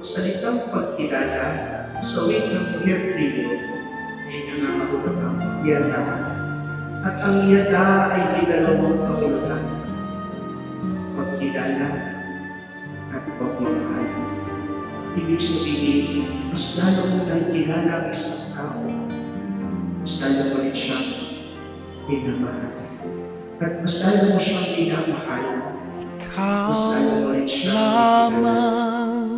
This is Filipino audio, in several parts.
salitang pagkilala sa wikang Hebreo ay nangangahulugan ang yada. At ang yada ay may dalawang kahulugan: pagkilala at pagmamahal. Ibig sabihin, mas lalo mo nakikilala ang isang tao, mas lalo mo rin siyang minamahal. At mas lalo mo siyang minamahal, mas lalo mo rin siyang lamang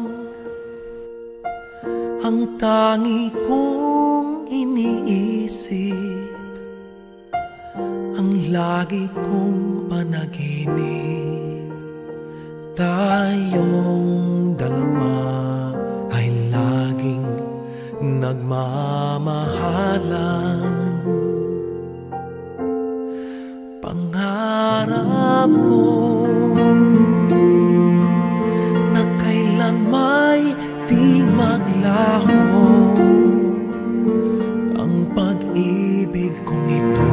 ang tangi kong iniisip, ang lagi kong panaginip. Tayong dalawa ay laging nagmamahalan. Pangarap ko na kailan may di maglaho ang pag-ibig kong ito,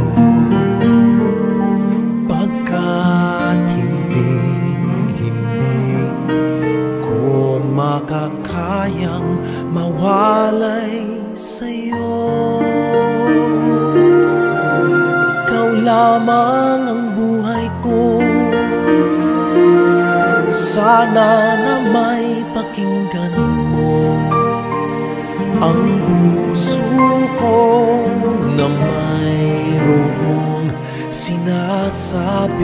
pagkat hindi ko makakayang mawalay sa'yo. Ikaw lamang ang buhay ko, sana na may pakinggan mo ang puso ko na mayroong sinasabing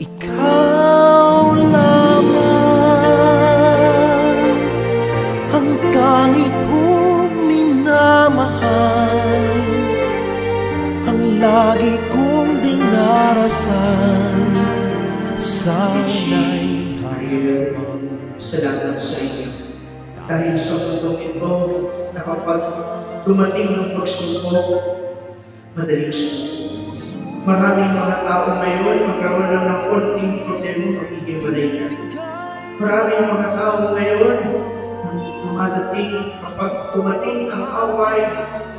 ikaw lamang ang tangi kong minamahal, ang lagi kong dinarasal. Sana'y salamat sa inyo. Dahil sa mundong ito, na kapag dumating ng pagsubok, madaling sumuko. Maraming mga tao ngayon magkaroon lang ng konting problema maghihiwalay na. Maraming mga tao ngayon kapag dumating ang away,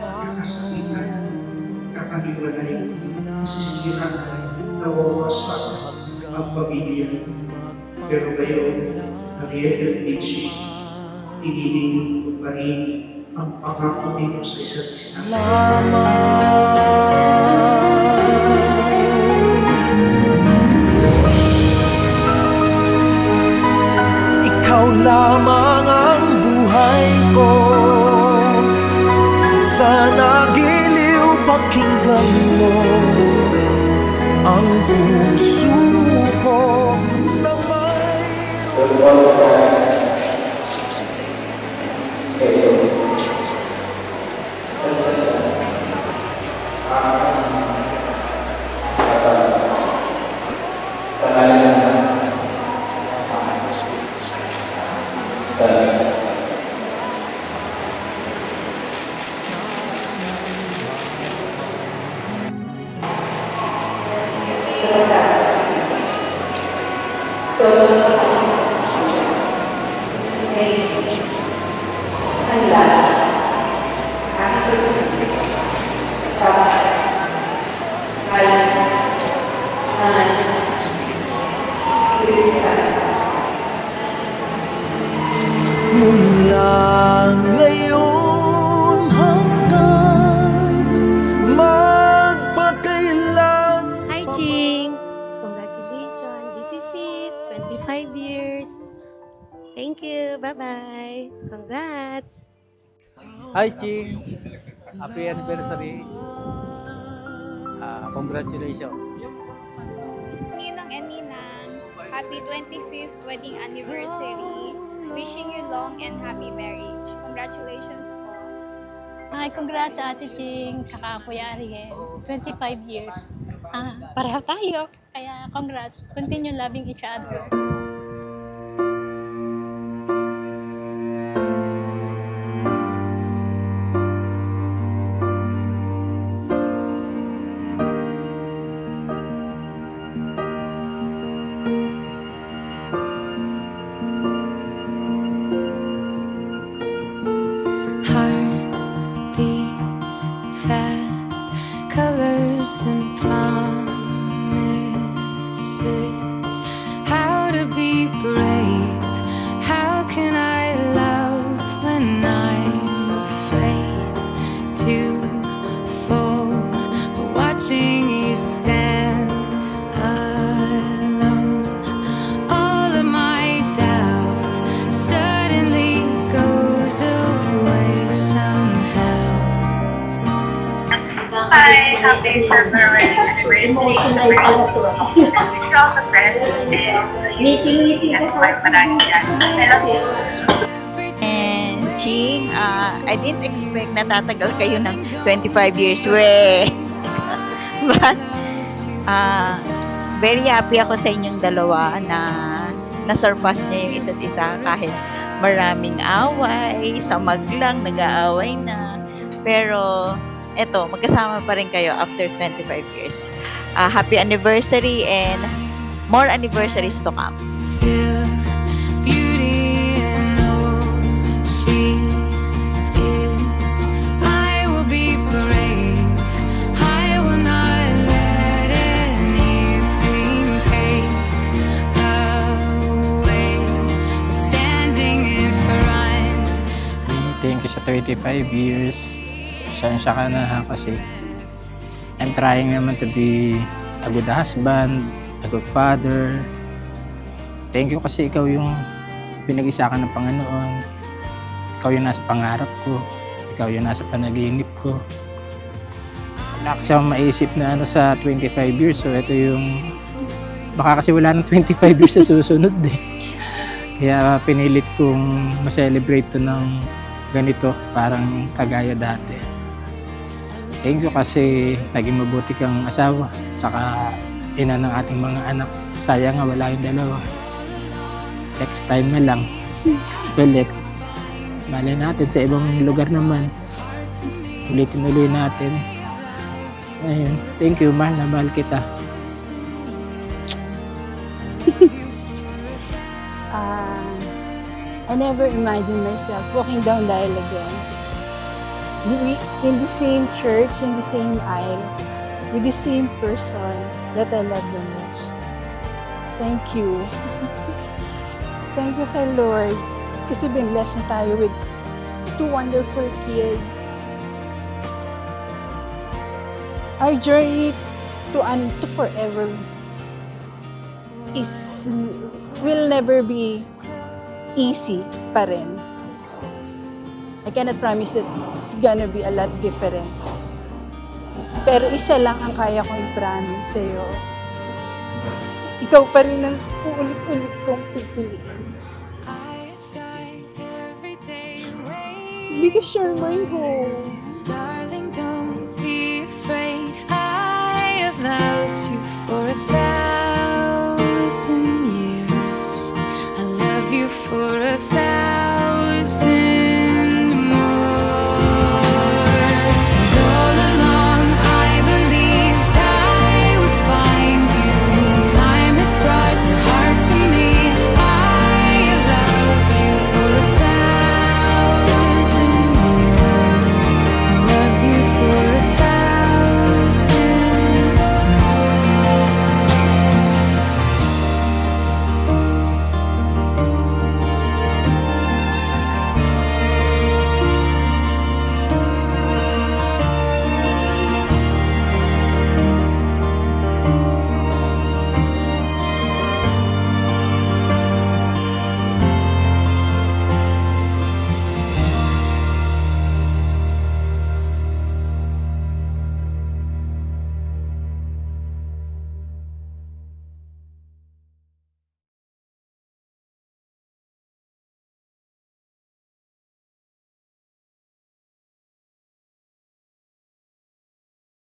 kakasakitan, kakahiwalay, nasisira, nawawasak ang pamilya. Pero ngayon, ang Reverend Richie, iniling ko pa rin ang pangako nito sa isa't isa. Ikaw lamang ang buhay ko, sana giliw pakinggan mo ang puso ko na mayroon. Mula ngayon hanggang magpakailan. Hi, Ching! Congratulations! This is it! 25 years! Thank you! Bye-bye! Congrats! Hi, Ching! Happy anniversary! Congratulations! Ninong and Ninang, happy 25th wedding anniversary! Wishing you long and happy marriage. Congratulations po. Ay, congrats Ate Ching, tsaka Kuya Ariel. 25 years. Pareho tayo. Kaya congrats. Continue loving each other. And promises how to be brave. happy February anniversary. Emotional pala to. Wish all the best and Ngiti-ngiti ka sa parang dyan. I love you. And Ching, I didn't expect na tatagal kayo ng 25 years. We. But, very happy ako sa inyong dalawa na na-surpass niya yung isa't isa kahit maraming away, samag lang, nag-aaway na. Pero, eto, magkasama pa rin kayo after 25 years. Happy anniversary and more anniversaries to come. Still beauty and all she is. I will be brave. I will not let anything take away what's standing in front. Thank you sa 35 years. Pasensya ka na ha kasi I'm trying naman to be a good husband, a good father. Thank you kasi ikaw yung pinag-isa ka ng Panginoon. Ikaw yung nasa pangarap ko. Ikaw yung nasa panaginip ko. Wala kasi akong maisip na sa 25 years. So ito yung... Baka kasi wala ng 25 years sa susunod eh. Kaya pinilit kong ma-celebrate to ng ganito. Parang kagaya dati. Thank you kasi naging mabuti kang asawa. Tsaka ina ng ating mga anak. Sayang nga wala yung dalawa. Next time na lang. Ulit. Malay natin sa ibang lugar naman. Ulitin natin. Ayun. Thank you, mahal na mahal kita. I never imagined myself walking down the aisle again. In the same church, in the same aisle, with the same person that I love the most. Thank you. Thank you kay Lord. Kasi binless niya tayo with 2 wonderful kids. Our journey to forever will never be easy pa rin. I cannot promise that it's gonna be a lot different. Pero isa lang ang kaya kong i-promise sa'yo. Ikaw pa rin ang uulit-ulit kong pipiliin. Because you're my home.